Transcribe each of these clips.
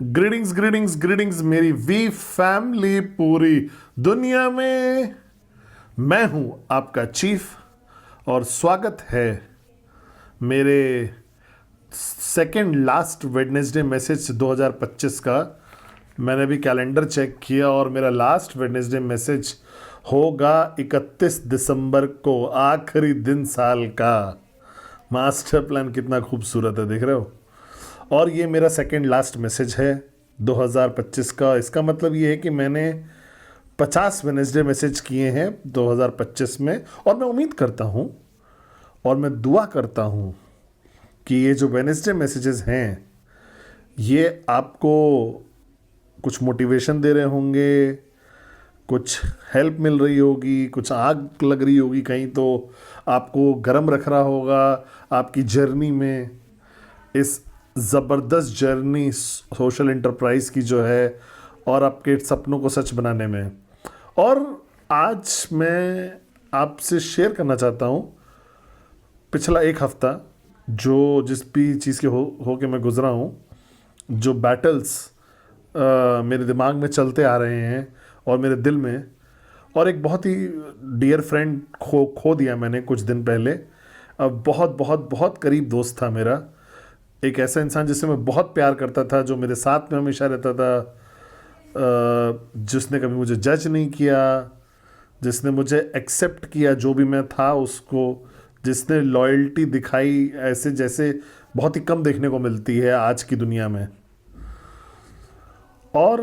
Greetings greetings greetings मेरी we family पूरी दुनिया में। मैं हूं आपका चीफ और स्वागत है मेरे सेकंड लास्ट वेडनेसडे मैसेज 2025 का। मैंने भी कैलेंडर चेक किया और मेरा लास्ट वेडनेसडे मैसेज होगा 31 दिसंबर को, आखिरी दिन साल का। मास्टर प्लान कितना खूबसूरत है, देख रहे हो। और ये मेरा सेकंड लास्ट मैसेज है 2025 का। इसका मतलब ये है कि मैंने 50 वेडनेसडे मैसेज किए हैं 2025 में, और मैं उम्मीद करता हूँ और मैं दुआ करता हूँ कि ये जो वेडनेसडे मैसेजेस हैं ये आपको कुछ मोटिवेशन दे रहे होंगे, कुछ हेल्प मिल रही होगी, कुछ आग लग रही होगी कहीं, तो आपको गर्म रख रहा होगा आपकी जर्नी में, इस ज़बरदस्त जर्नी सोशल एंटरप्राइज की जो है, और आपके सपनों को सच बनाने में। और आज मैं आपसे शेयर करना चाहता हूँ पिछला एक हफ्ता जो जिस भी चीज़ के हो के मैं गुज़रा हूँ, जो बैटल्स मेरे दिमाग में चलते आ रहे हैं और मेरे दिल में। और एक बहुत ही डियर फ्रेंड खो दिया मैंने कुछ दिन पहले। अब बहुत बहुत बहुत करीब दोस्त था मेरा, एक ऐसा इंसान जिससे मैं बहुत प्यार करता था, जो मेरे साथ में हमेशा रहता था, जिसने कभी मुझे जज नहीं किया, जिसने मुझे एक्सेप्ट किया जो भी मैं था उसको, जिसने लॉयल्टी दिखाई ऐसे जैसे बहुत ही कम देखने को मिलती है आज की दुनिया में। और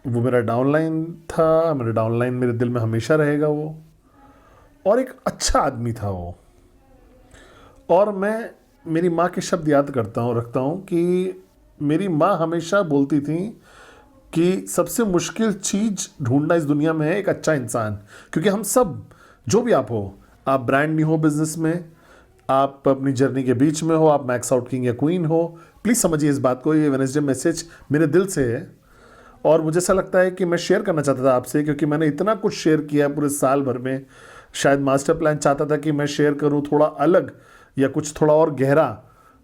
वो मेरा डाउनलाइन था, मेरा डाउनलाइन मेरे दिल में हमेशा रहेगा वो। और एक अच्छा आदमी था वो। और मैं मेरी माँ के शब्द याद करता हूँ, रखता हूँ कि मेरी माँ हमेशा बोलती थी कि सबसे मुश्किल चीज़ ढूंढना इस दुनिया में है एक अच्छा इंसान। क्योंकि हम सब, जो भी आप हो, आप ब्रांड न्यू हो बिजनेस में, आप अपनी जर्नी के बीच में हो, आप मैक्स आउट किंग या क्वीन हो, प्लीज़ समझिए इस बात को। ये वेडनेसडे मैसेज मेरे दिल से है और मुझे ऐसा लगता है कि मैं शेयर करना चाहता था आपसे, क्योंकि मैंने इतना कुछ शेयर किया पूरे साल भर में। शायद मास्टर प्लान चाहता था कि मैं शेयर करूं थोड़ा अलग या कुछ थोड़ा और गहरा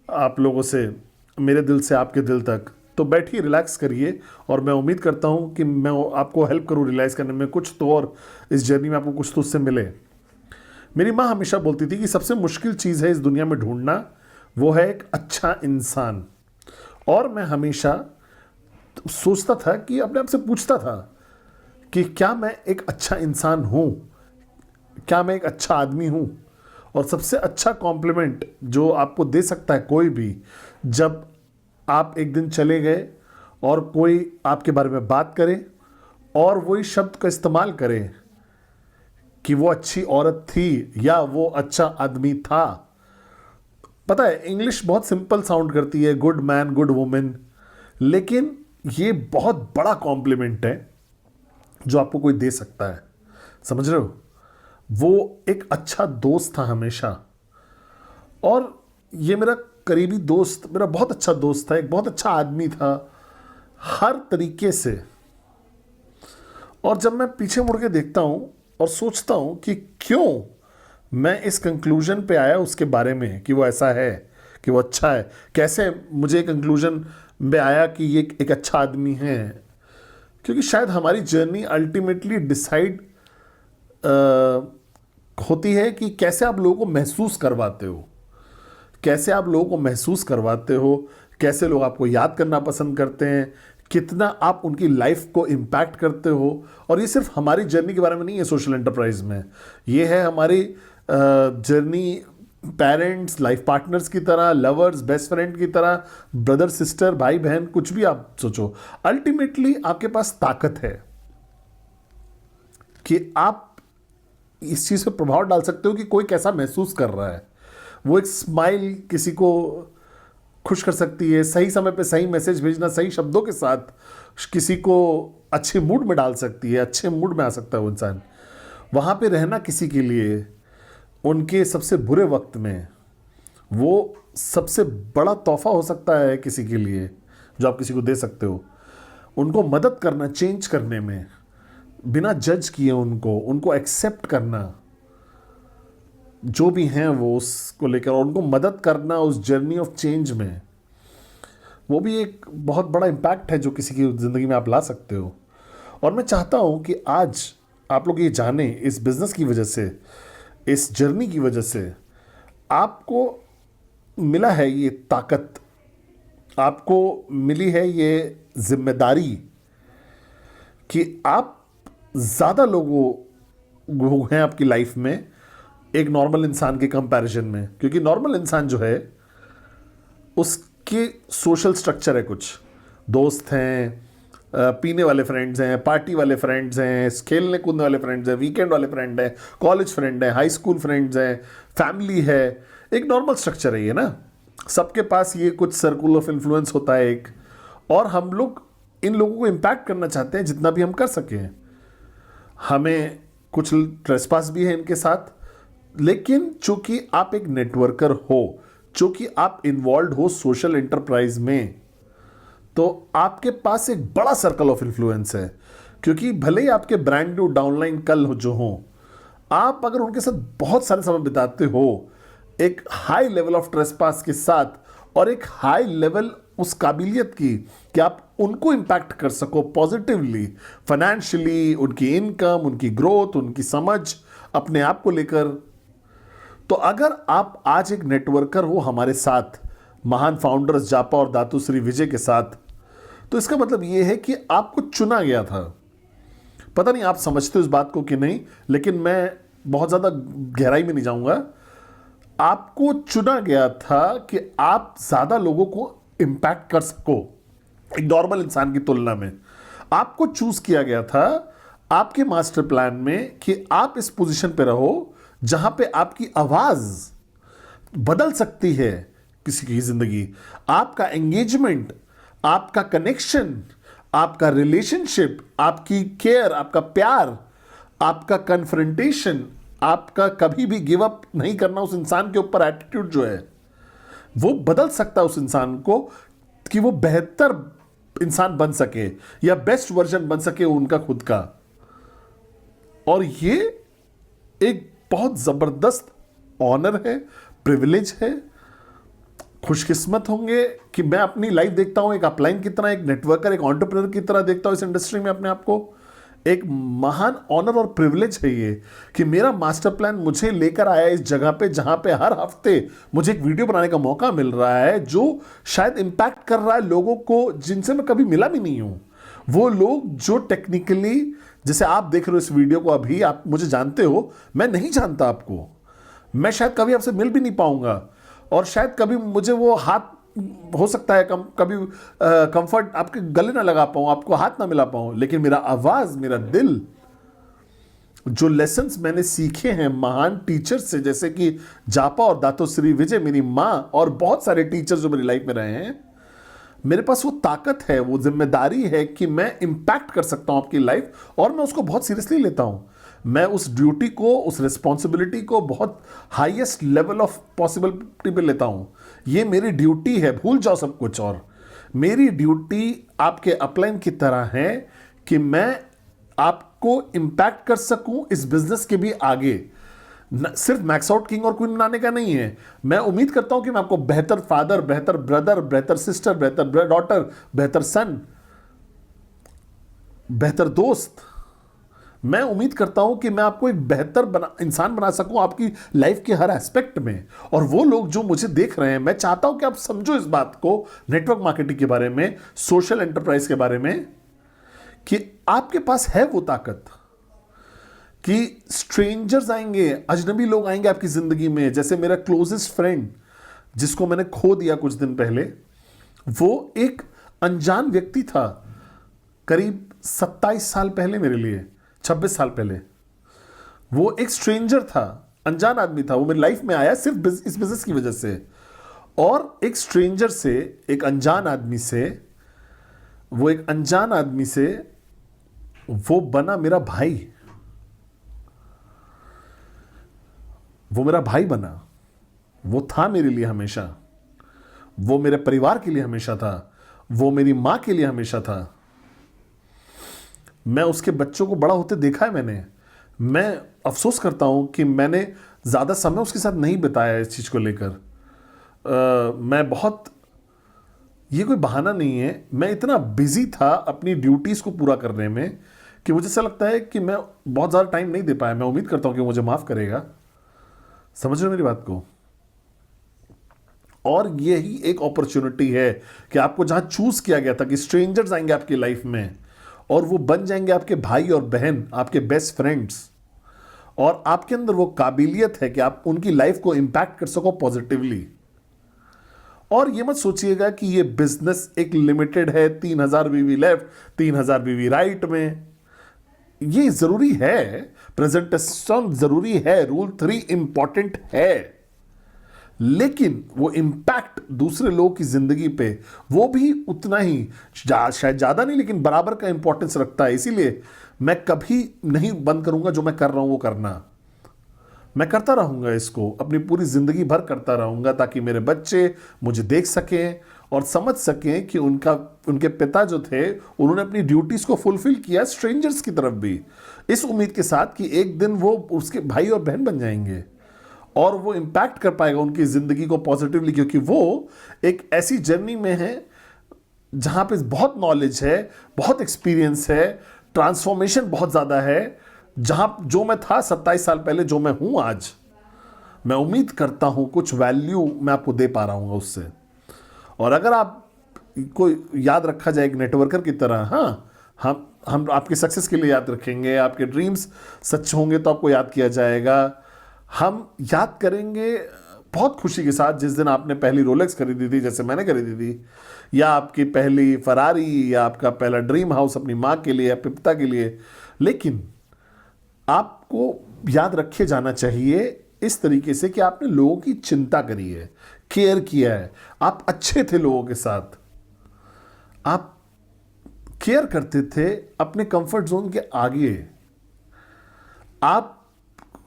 आप लोगों से, मेरे दिल से आपके दिल तक। तो बैठिए, रिलैक्स करिए, और मैं उम्मीद करता हूं कि मैं आपको हेल्प करूं रियलाइज़ करने में कुछ तो, और इस जर्नी में आपको कुछ तो उससे मिले। मेरी माँ हमेशा बोलती थी कि सबसे मुश्किल चीज़ है इस दुनिया में ढूंढना, वो है एक अच्छा इंसान। और मैं हमेशा सोचता था कि अपने आप से पूछता था कि क्या मैं एक अच्छा इंसान हूँ, क्या मैं एक अच्छा आदमी हूँ। और सबसे अच्छा कॉम्प्लीमेंट जो आपको दे सकता है कोई भी, जब आप एक दिन चले गए और कोई आपके बारे में बात करे और वही शब्द का इस्तेमाल करे कि वो अच्छी औरत थी या वो अच्छा आदमी था। पता है, इंग्लिश बहुत सिंपल साउंड करती है, गुड मैन, गुड वुमेन, लेकिन ये बहुत बड़ा कॉम्प्लीमेंट है जो आपको कोई दे सकता है। समझ रहे हो। वो एक अच्छा दोस्त था हमेशा, और ये मेरा करीबी दोस्त, मेरा बहुत अच्छा दोस्त था, एक बहुत अच्छा आदमी था हर तरीके से। और जब मैं पीछे मुड़ के देखता हूँ और सोचता हूँ कि क्यों मैं इस कंक्लूजन पे आया उसके बारे में कि वो ऐसा है, कि वो अच्छा है, कैसे मुझे कंक्लूजन में आया कि ये एक अच्छा आदमी है। क्योंकि शायद हमारी जर्नी अल्टीमेटली डिसाइड होती है कि कैसे आप लोगों को महसूस करवाते हो, कैसे आप लोगों को महसूस करवाते हो, कैसे लोग आपको याद करना पसंद करते हैं, कितना आप उनकी लाइफ को इम्पैक्ट करते हो। और ये सिर्फ हमारी जर्नी के बारे में नहीं है सोशल एंटरप्राइज में, ये है हमारी जर्नी पेरेंट्स, लाइफ पार्टनर्स की तरह, लवर्स, बेस्ट फ्रेंड की तरह, ब्रदर सिस्टर, भाई बहन, कुछ भी आप सोचो। अल्टीमेटली आपके पास ताकत है कि आप इस चीज़ पे प्रभाव डाल सकते हो कि कोई कैसा महसूस कर रहा है। वो एक स्माइल किसी को खुश कर सकती है, सही समय पे सही मैसेज भेजना सही शब्दों के साथ किसी को अच्छे मूड में डाल सकती है, अच्छे मूड में आ सकता है वो इंसान। वहाँ पे रहना किसी के लिए उनके सबसे बुरे वक्त में, वो सबसे बड़ा तोहफा हो सकता है किसी के लिए जो आप किसी को दे सकते हो। उनको मदद करना, चेंज करने में, बिना जज किए उनको एक्सेप्ट करना जो भी हैं वो उसको लेकर, और उनको मदद करना उस जर्नी ऑफ चेंज में। वो भी एक बहुत बड़ा इम्पैक्ट है जो किसी की ज़िंदगी में आप ला सकते हो। और मैं चाहता हूँ कि आज आप लोग ये जाने, इस बिज़नेस की वजह से, इस जर्नी की वजह से आपको मिला है ये ताकत, आपको मिली है ये जिम्मेदारी कि आप ज़्यादा लोगों वो हैं आपकी लाइफ में एक नॉर्मल इंसान के कंपैरिजन में। क्योंकि नॉर्मल इंसान जो है उसके सोशल स्ट्रक्चर है, कुछ दोस्त हैं, पीने वाले फ्रेंड्स हैं, पार्टी वाले फ्रेंड्स हैं, खेलने कूदने वाले फ्रेंड्स हैं, वीकेंड वाले फ्रेंड हैं, कॉलेज फ्रेंड हैं, हाई स्कूल फ्रेंड्स हैं, फैमिली है। एक नॉर्मल स्ट्रक्चर है ये ना, सबके पास ये कुछ सर्कुल ऑफ इन्फ्लुएंस होता है एक। और हम लोग इन लोगों को इम्पैक्ट करना चाहते हैं जितना भी हम कर सकें। हमें कुछ ट्रेसपास भी है इनके साथ, लेकिन चूंकि आप एक नेटवर्कर हो, चूंकि आप इन्वॉल्व हो सोशल एंटरप्राइज में, तो आपके पास एक बड़ा सर्कल ऑफ इन्फ्लुएंस है। क्योंकि भले ही आपके ब्रांड न्यू डाउनलाइन कल हो जो हो, आप अगर उनके साथ बहुत सारे समय बिताते हो एक हाई लेवल ऑफ ट्रेसपास के साथ और एक हाई लेवल उस काबिलियत की कि आप उनको इंपैक्ट कर सको पॉजिटिवली, फाइनेंशियली, उनकी इनकम, उनकी ग्रोथ, उनकी समझ अपने आप को लेकर। तो अगर आप आज एक नेटवर्कर हो हमारे साथ, महान फाउंडर्स जापा और दातु श्री विजय के साथ, तो इसका मतलब यह है कि आपको चुना गया था। पता नहीं आप समझते हो इस बात को कि नहीं, लेकिन मैं बहुत ज़्यादा गहराई में नहीं जाऊंगा। आपको चुना गया था कि आप ज़्यादा लोगों को इंपैक्ट कर सको एक नॉर्मल इंसान की तुलना में। आपको चूज किया गया था आपके मास्टर प्लान में कि आप इस पोजीशन पे रहो जहां पे आपकी आवाज बदल सकती है किसी की जिंदगी। आपका एंगेजमेंट, आपका कनेक्शन, आपका रिलेशनशिप, आपकी केयर, आपका प्यार, आपका कन्फ्रंटेशन, आपका कभी भी गिव अप नहीं करना उस इंसान के ऊपर एटीट्यूड जो है, वो बदल सकता है उस इंसान को कि वो बेहतर इंसान बन सके या बेस्ट वर्जन बन सके उनका खुद का। और ये एक बहुत जबरदस्त ऑनर है, प्रिविलेज है। खुशकिस्मत होंगे कि मैं अपनी लाइफ देखता हूं एक अपलाइन की तरह, एक नेटवर्कर, एक एंटरप्रेन्योर की तरह देखता हूं इस इंडस्ट्री में अपने आप को। एक महान ऑनर और प्रिविलेज है ये कि मेरा मास्टर प्लान मुझे लेकर आया इस जगह पे जहां पे हर हफ्ते मुझे एक वीडियो बनाने का मौका मिल रहा है जो शायद इंपैक्ट कर रहा है लोगों को जिनसे मैं कभी मिला भी नहीं हूं। वो लोग जो टेक्निकली, जैसे आप देख रहे हो इस वीडियो को अभी, आप मुझे जानते हो, मैं नहीं जानता आपको, मैं शायद कभी आपसे मिल भी नहीं पाऊंगा और शायद कभी मुझे वो हाथ हो सकता है कभी कंफर्ट आपके गले ना लगा पाऊं, आपको हाथ ना मिला पाऊं, लेकिन मेरा आवाज, मेरा दिल, जो लेसन्स मैंने सीखे हैं महान टीचर्स से, जैसे कि जापा और दातो श्री विजय, मेरी मां और बहुत सारे टीचर्स जो मेरी लाइफ में रहे हैं, मेरे पास वो ताकत है, वो जिम्मेदारी है कि मैं इंपैक्ट कर सकता हूं आपकी लाइफ। और मैं उसको बहुत सीरियसली लेता हूं। मैं उस ड्यूटी को, उस रिस्पॉन्सिबिलिटी को बहुत हाईएस्ट लेवल ऑफ पॉसिबिलिटी पे लेता हूं। ये मेरी ड्यूटी है, भूल जाओ सब कुछ। और मेरी ड्यूटी आपके अपलाइन की तरह है कि मैं आपको इंपैक्ट कर सकूं इस बिजनेस के भी आगे। सिर्फ मैक्स आउट किंग और क्वीन बनाने का नहीं है। मैं उम्मीद करता हूं कि मैं आपको बेहतर फादर, बेहतर ब्रदर, बेहतर सिस्टर, बेहतर डॉटर, बेहतर सन, बेहतर दोस्त, मैं उम्मीद करता हूं कि मैं आपको एक बेहतर इंसान बना सकूं आपकी लाइफ के हर एस्पेक्ट में। और वो लोग जो मुझे देख रहे हैं, मैं चाहता हूं कि आप समझो इस बात को, नेटवर्क मार्केटिंग के बारे में, सोशल एंटरप्राइज के बारे में, कि आपके पास है वो ताकत कि स्ट्रेंजर्स आएंगे, अजनबी लोग आएंगे आपकी जिंदगी में। जैसे मेरा क्लोजेस्ट फ्रेंड जिसको मैंने खो दिया कुछ दिन पहले, वो एक अनजान व्यक्ति था करीब 27 साल पहले, मेरे लिए 26 साल पहले। वो एक स्ट्रेंजर था, अनजान आदमी था। वो मेरी लाइफ में आया सिर्फ इस बिजनेस की वजह से। और एक स्ट्रेंजर से, एक अनजान आदमी से, वो एक अनजान आदमी से वो बना मेरा भाई। वो मेरा भाई बना। वो था मेरे लिए हमेशा, वो मेरे परिवार के लिए हमेशा था, वो मेरी मां के लिए हमेशा था। मैं उसके बच्चों को बड़ा होते देखा है मैंने। मैं अफसोस करता हूं कि मैंने ज़्यादा समय उसके साथ नहीं बिताया इस चीज़ को लेकर। मैं बहुत ये कोई बहाना नहीं है। मैं इतना बिजी था अपनी ड्यूटीज को पूरा करने में कि मुझे ऐसा लगता है कि मैं बहुत ज़्यादा टाइम नहीं दे पाया। मैं उम्मीद करता हूं कि मुझे माफ़ करेगा। समझ रहे हो मेरी बात को? और यही एक अपॉर्चुनिटी है कि आपको जहां चूज किया गया था कि स्ट्रेंजर्स आएंगे आपकी लाइफ में और वो बन जाएंगे आपके भाई और बहन, आपके बेस्ट फ्रेंड्स, और आपके अंदर वो काबिलियत है कि आप उनकी लाइफ को इंपैक्ट कर सको पॉजिटिवली। और ये मत सोचिएगा कि ये बिजनेस एक लिमिटेड है, 3,000 बीवी लेफ्ट, 3,000 बीवी राइट में। ये जरूरी है, प्रेजेंटेशन जरूरी है, रूल 3 इंपॉर्टेंट है, लेकिन वो इंपैक्ट दूसरे लोगों की जिंदगी पे वो भी उतना ही, शायद ज्यादा नहीं लेकिन बराबर का इंपॉर्टेंस रखता है। इसीलिए मैं कभी नहीं बंद करूंगा जो मैं कर रहा हूं वो करना। मैं करता रहूंगा, इसको अपनी पूरी जिंदगी भर करता रहूंगा, ताकि मेरे बच्चे मुझे देख सकें और समझ सकें कि उनके पिता जो थे उन्होंने अपनी ड्यूटीज को फुलफिल किया स्ट्रेंजर्स की तरफ भी, इस उम्मीद के साथ कि एक दिन वो उसके भाई और बहन बन जाएंगे और वो इंपैक्ट कर पाएगा उनकी जिंदगी को पॉजिटिवली, क्योंकि वो एक ऐसी जर्नी में है जहां पे बहुत नॉलेज है, बहुत एक्सपीरियंस है, ट्रांसफॉर्मेशन बहुत ज्यादा है। जहां जो मैं था 27 साल पहले, जो मैं हूं आज, मैं उम्मीद करता हूं कुछ वैल्यू मैं आपको दे पा रहा हूं उससे। और अगर आप को याद रखा जाए एक नेटवर्कर की तरह, हाँ, हम आपके सक्सेस के लिए याद रखेंगे, आपके ड्रीम्स सच होंगे तो आपको याद किया जाएगा। हम याद करेंगे बहुत खुशी के साथ जिस दिन आपने पहली रोलेक्स खरीदी थी, जैसे मैंने खरीदी थी, या आपकी पहली फरारी, या आपका पहला ड्रीम हाउस अपनी माँ के लिए या पिता के लिए। लेकिन आपको याद रखे जाना चाहिए इस तरीके से कि आपने लोगों की चिंता करी है, केयर किया है, आप अच्छे थे लोगों के साथ, आप केयर करते थे अपने कंफर्ट जोन के आगे, आप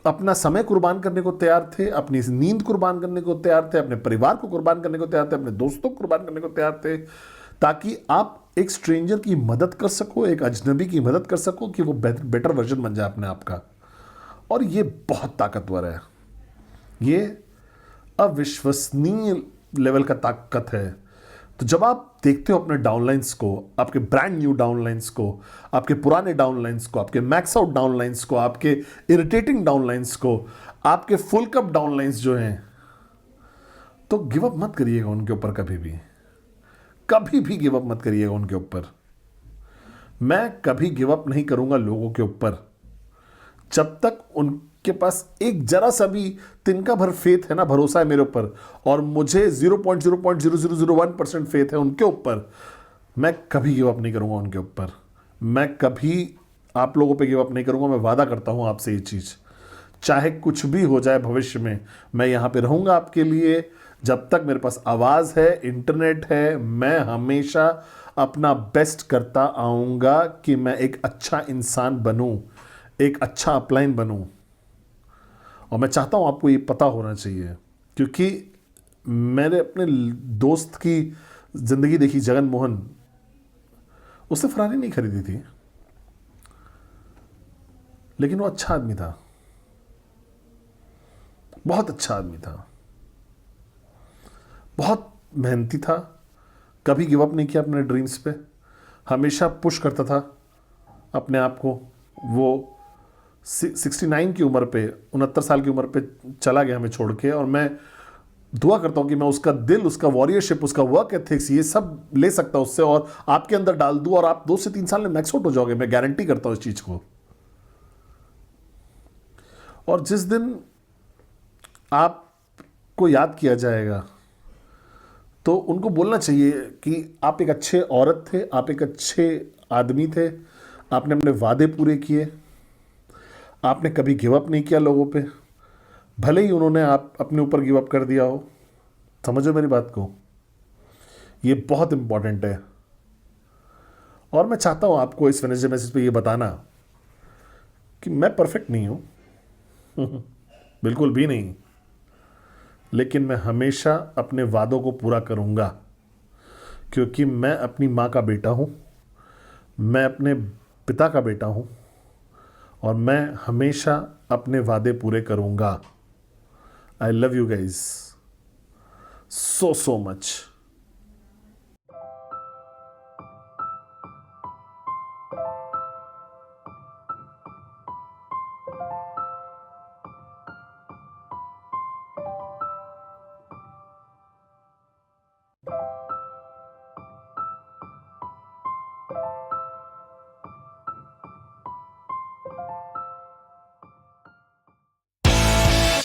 अपना समय कुर्बान करने को तैयार थे, अपनी नींद कुर्बान करने को तैयार थे, अपने परिवार को कुर्बान करने को तैयार थे, अपने दोस्तों को कुर्बान करने को तैयार थे, ताकि आप एक स्ट्रेंजर की मदद कर सको, एक अजनबी की मदद कर सको कि वो बेटर वर्जन बन जाए अपने आप का। और ये बहुत ताकतवर है, ये अविश्वसनीय लेवल का ताकत है। तो जब आप देखते हो अपने डाउनलाइंस को, आपके ब्रांड न्यू डाउनलाइंस को, आपके पुराने डाउनलाइंस को, आपके मैक्स आउट डाउनलाइंस को, आपके इरिटेटिंग डाउनलाइंस को, आपके फुल कप डाउनलाइंस जो हैं, तो गिव अप मत करिएगा उनके ऊपर कभी भी, कभी भी गिव अप मत करिएगा उनके ऊपर। मैं कभी गिव अप नहीं करूंगा लोगों के ऊपर जब तक उनके पास एक जरा सा भी तिनका भर फेथ है ना, भरोसा है मेरे ऊपर, और मुझे 0.00001% फेथ है उनके ऊपर। मैं कभी गिव अप नहीं करूंगा उनके ऊपर, मैं कभी आप लोगों पे गिव अप नहीं करूंगा। मैं वादा करता हूं आपसे ये चीज़, चाहे कुछ भी हो जाए भविष्य में, मैं यहां पे रहूंगा आपके लिए। जब तक मेरे पास आवाज़ है, इंटरनेट है, मैं हमेशा अपना बेस्ट करता आऊंगा कि मैं एक अच्छा इंसान बनूं, एक अच्छा अपलाइन बनूं। और मैं चाहता हूं आपको ये पता होना चाहिए, क्योंकि मैंने अपने दोस्त की ज़िंदगी देखी, जगन मोहन, उसने फरारी नहीं खरीदी थी, लेकिन वो अच्छा आदमी था, बहुत अच्छा आदमी था, बहुत मेहनती था, कभी गिव अप नहीं किया अपने ड्रीम्स पे, हमेशा पुश करता था अपने आप को। वो 69 की उम्र पे, 69 साल की उम्र पे चला गया हमें छोड़ के, और मैं दुआ करता हूं कि मैं उसका दिल, उसका वॉरियरशिप, उसका वर्क एथिक्स, ये सब ले सकता उससे और आपके अंदर डाल दूं, और आप 2 से 3 साल में मैक्स आउट हो जाओगे। मैं गारंटी करता हूं इस चीज को। और जिस दिन आपको याद किया जाएगा तो उनको बोलना चाहिए कि आप एक अच्छे औरत थे, आप एक अच्छे आदमी थे, आपने अपने वादे पूरे किए, आपने कभी गिव अप नहीं किया लोगों पे, भले ही उन्होंने आप अपने ऊपर गिव अप कर दिया हो। समझो मेरी बात को, ये बहुत इंपॉर्टेंट है। और मैं चाहता हूं आपको इस वेडनेसडे मैसेज पे ये बताना कि मैं परफेक्ट नहीं हूं बिल्कुल भी नहीं, लेकिन मैं हमेशा अपने वादों को पूरा करूंगा, क्योंकि मैं अपनी माँ का बेटा हूं, मैं अपने पिता का बेटा हूं, और मैं हमेशा अपने वादे पूरे करूंगा। I love you guys so much.